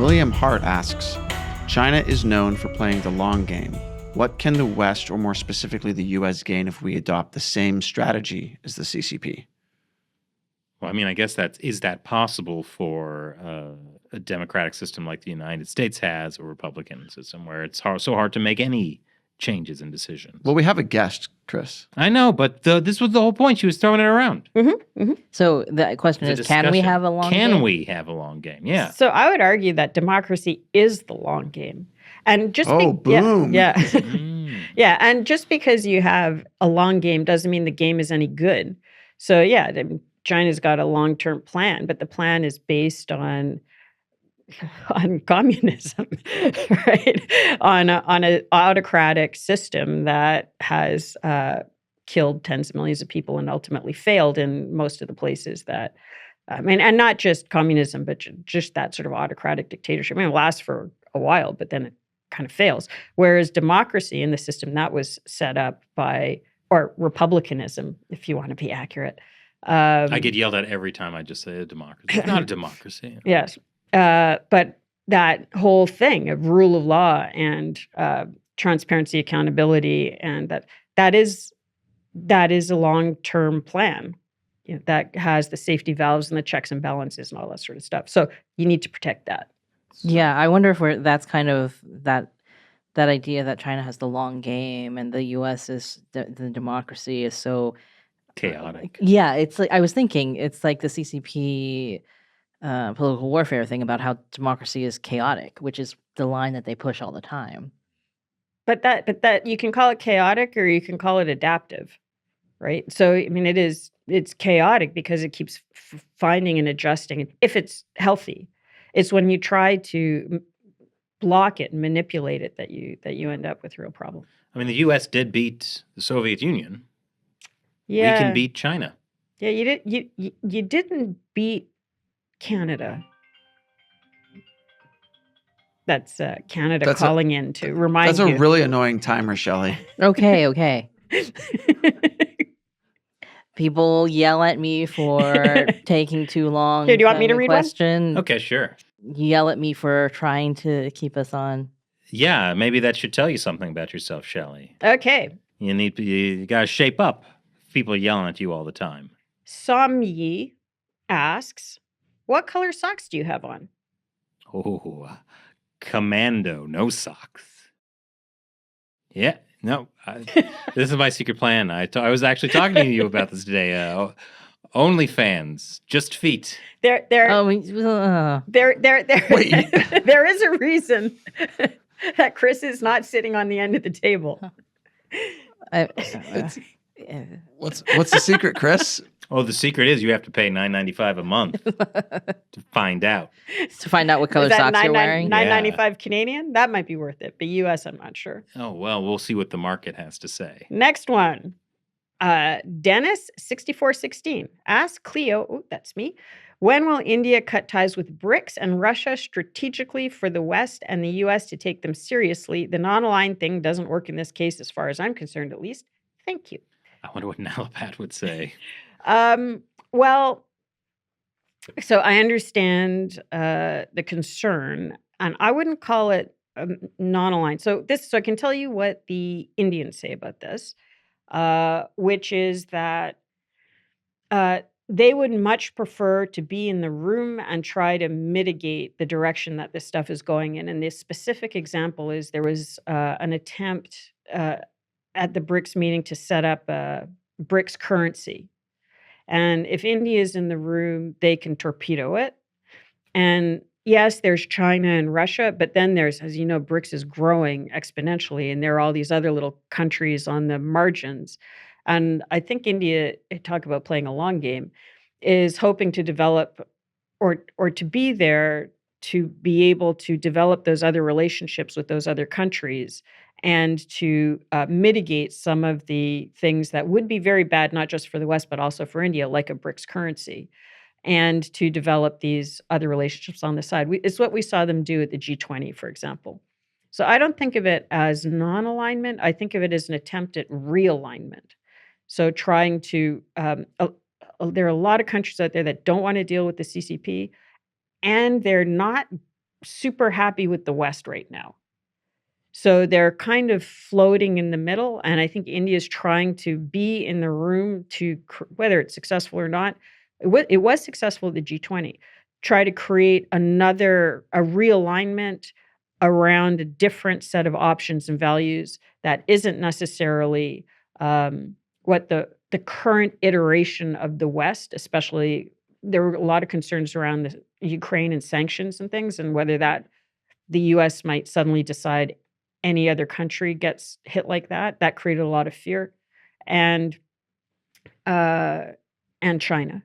William Hart asks, China is known for playing the long game. What can the West, or more specifically the U.S., gain if we adopt the same strategy as the CCP? Well, I mean, I guess is that possible for a democratic system like the United States has, or a Republican system where it's so hard to make any changes and decisions? Well, we have a guest, Chris. I know, but this was the whole point. She was throwing it around. So the question is, can we have a long game? Can we have a long game? Yeah. So I would argue that democracy is the long game. And just boom. Yeah. Yeah. And just because you have a long game doesn't mean the game is any good. So yeah, China's got a long-term plan, but the plan is based on communism, right? On an autocratic system that has killed tens of millions of people and ultimately failed in most of the places that, and not just communism, but just that sort of autocratic dictatorship. I mean, it lasts for a while, but then it kind of fails. Whereas democracy in the system that was set up by, or republicanism, if you want to be accurate. I get yelled at every time I just say a democracy. It's not a democracy. Yes. But that whole thing of rule of law and transparency, accountability, and that is a long-term plan, that has the safety valves and the checks and balances and all that sort of stuff. So you need to protect that. Yeah, I wonder if that's kind of that idea that China has the long game and the U.S. is the democracy is so chaotic. Yeah, it's like I was thinking it's like the CCP political warfare thing about how democracy is chaotic, which is the line that they push all the time. But that you can call it chaotic or you can call it adaptive, right? So I mean, it's chaotic because it keeps finding and adjusting. If it's healthy, it's when you try to block it and manipulate it that you end up with real problem. I mean, the U.S. did beat the Soviet Union. Yeah, we can beat China. Yeah, you didn't beat Canada. That's Canada calling in to remind you. That's a really annoying timer, Shelley. Okay. People yell at me for taking too long. Here, do you want me to read one? Okay, sure. Yell at me for trying to keep us on. Yeah, maybe that should tell you something about yourself, Shelley. Okay. You got to shape up. People yelling at you all the time. Somyi asks, what color socks do you have on? Oh, commando, no socks. Yeah, no. This is my secret plan. I was actually talking to you about this today. OnlyFans, just feet. There is a reason that Chris is not sitting on the end of the table. What's the secret, Chris? Oh, the secret is you have to pay $9.95 a month to find out. To find out what color socks you're wearing? $9.95 Canadian? That might be worth it. But US, I'm not sure. Oh, well, we'll see what the market has to say. Next one. Dennis6416 asks Cleo, that's me, when will India cut ties with BRICS and Russia strategically for the West and the US to take them seriously? The non-aligned thing doesn't work in this case, as far as I'm concerned, at least. Thank you. I wonder what Nalapat would say. Well, so I understand the concern, and I wouldn't call it non-aligned. So I can tell you what the Indians say about this, which is that they would much prefer to be in the room and try to mitigate the direction that this stuff is going in. And this specific example is there was an attempt at the BRICS meeting to set up a BRICS currency. And if India is in the room, they can torpedo it. And yes, there's China and Russia, but then there's, as you know, BRICS is growing exponentially, and there are all these other little countries on the margins. And I think India, talk about playing a long game, is hoping to develop or to be there to be able to develop those other relationships with those other countries and to mitigate some of the things that would be very bad, not just for the West, but also for India, like a BRICS currency, and to develop these other relationships on the side. It's what we saw them do at the G20, for example. So I don't think of it as non-alignment. I think of it as an attempt at realignment. So trying to, there are a lot of countries out there that don't want to deal with the CCP, and they're not super happy with the West right now. So they're kind of floating in the middle. And I think India is trying to be in the room to, whether it's successful or not, it was successful at the G20, try to create a realignment around a different set of options and values that isn't necessarily what the current iteration of the West, especially there were a lot of concerns around the Ukraine and sanctions and things, and whether that the US might suddenly decide any other country gets hit like that. That created a lot of fear. And China.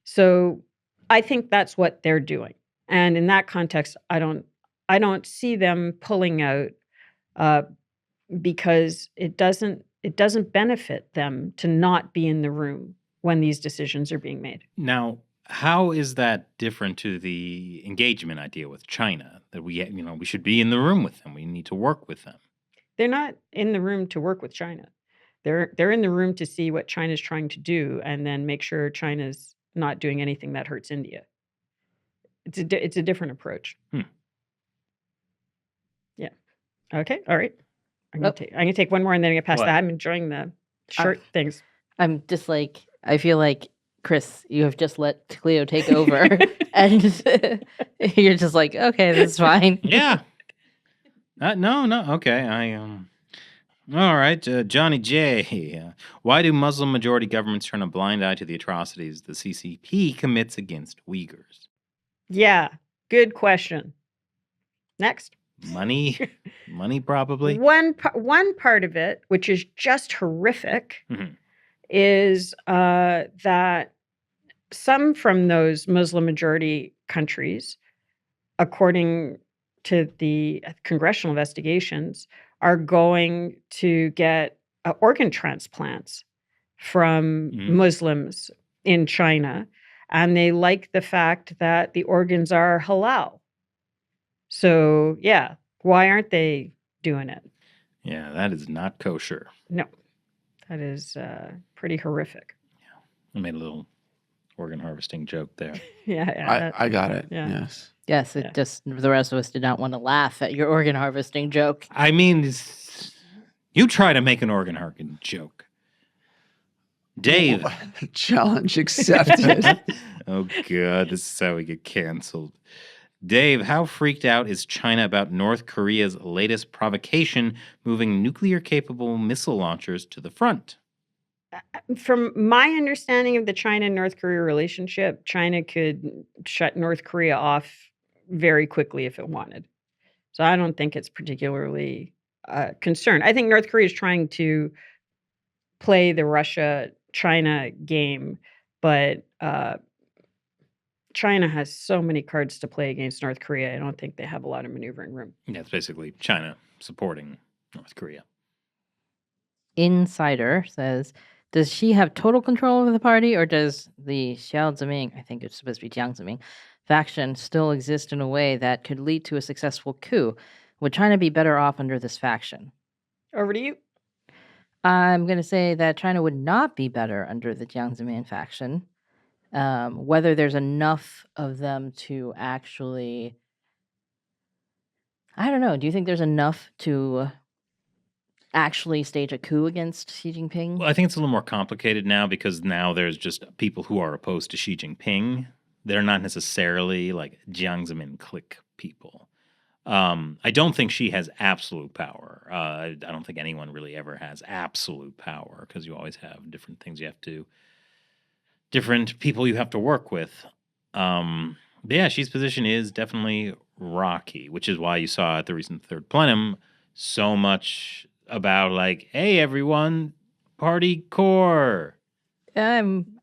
So I think that's what they're doing. And in that context, I don't see them pulling out because it doesn't benefit them to not be in the room when these decisions are being made. Now, how is that different to the engagement idea with China? That we should be in the room with them. We need to work with them. They're not in the room to work with China. They're in the room to see what China's trying to do and then make sure China's not doing anything that hurts India. It's a different approach. Yeah. Okay. All right. I'm gonna take one more and then I'm gonna pass What? that. I'm enjoying the short things. I'm just like, I feel like, Chris, you have just let Cleo take over, and you're just like, okay, that's fine. Yeah. No. Okay. All right, Johnny J. Why do Muslim majority governments turn a blind eye to the atrocities the CCP commits against Uyghurs? Yeah. Good question. Next. Money probably. One part of it, which is just horrific, is that some from those Muslim majority countries, according to the congressional investigations, are going to get organ transplants from Muslims in China. And they like the fact that the organs are halal. So, yeah, why aren't they doing it? Yeah, that is not kosher. No, that is pretty horrific. I made a little organ harvesting joke there. Yeah. I got it. Yeah. Yes. Yes, it just, the rest of us did not want to laugh at your organ harvesting joke. I mean, you try to make an organ harvesting joke. Dave. Challenge accepted. Oh, God, this is how we get canceled. Dave, how freaked out is China about North Korea's latest provocation, moving nuclear-capable missile launchers to the front? From my understanding of the China-North Korea relationship, China could shut North Korea off very quickly if it wanted. So I don't think it's particularly concerned. I think North Korea is trying to play the Russia-China game, but China has so many cards to play against North Korea. I don't think they have a lot of maneuvering room. Yeah, it's basically China supporting North Korea. Insider says, does she have total control over the party, or does the Xiao Ziming, I think it's supposed to be Jiang Zemin, faction still exist in a way that could lead to a successful coup? Would China be better off under this faction? Over to you. I'm going to say that China would not be better under the Jiang Zemin faction. Whether there's enough of them to actually, I don't know. Do you think there's enough to actually stage a coup against Xi Jinping? Well, I think it's a little more complicated now because now there's just people who are opposed to Xi Jinping. They're not necessarily like Jiang Zemin clique people. I don't think she has absolute power. I don't think anyone really ever has absolute power because you always have different things you have to, different people you have to work with. But yeah, Xi's position is definitely rocky, which is why you saw at the recent third plenum so much about like, hey, everyone, party core.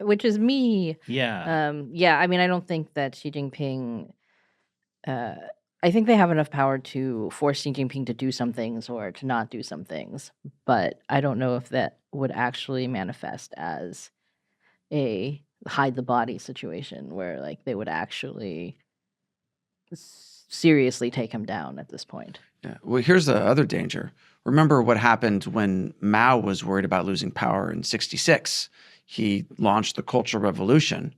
Which is me. Yeah. Yeah, I mean, I don't think that Xi Jinping, I think they have enough power to force Xi Jinping to do some things or to not do some things, but I don't know if that would actually manifest as a hide the body situation where like they would actually seriously take him down at this point. Yeah. Well, here's the other danger. Remember what happened when Mao was worried about losing power in 1966. He launched the Cultural Revolution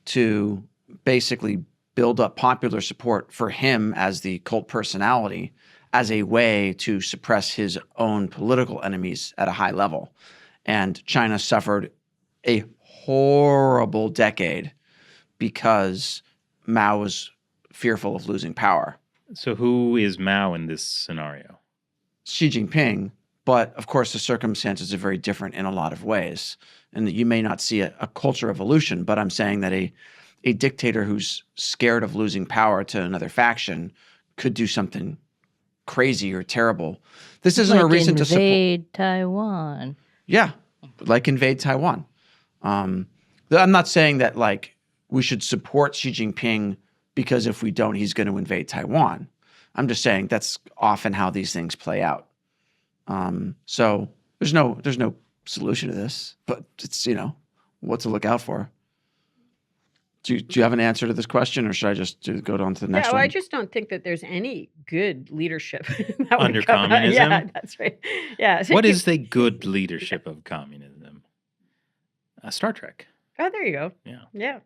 to basically build up popular support for him as the cult personality as a way to suppress his own political enemies at a high level. And China suffered a horrible decade because Mao was fearful of losing power. So who is Mao in this scenario? Xi Jinping, but of course the circumstances are very different in a lot of ways. And that you may not see a culture revolution, but I'm saying that a dictator who's scared of losing power to another faction could do something crazy or terrible. This isn't a reason to support. Invade Taiwan. Yeah, like invade Taiwan. I'm not saying that like we should support Xi Jinping because if we don't, he's going to invade Taiwan. I'm just saying that's often how these things play out. So there's no solution to this, but it's, what to look out for. Do you have an answer to this question, or should I just go on to the next Yeah, one? well, I just don't think that there's any good leadership that would Under come out- communism? Yeah, that's right. Yeah. so What you- is the good leadership of communism? Star Trek. Oh, there you go. Yeah. Yeah.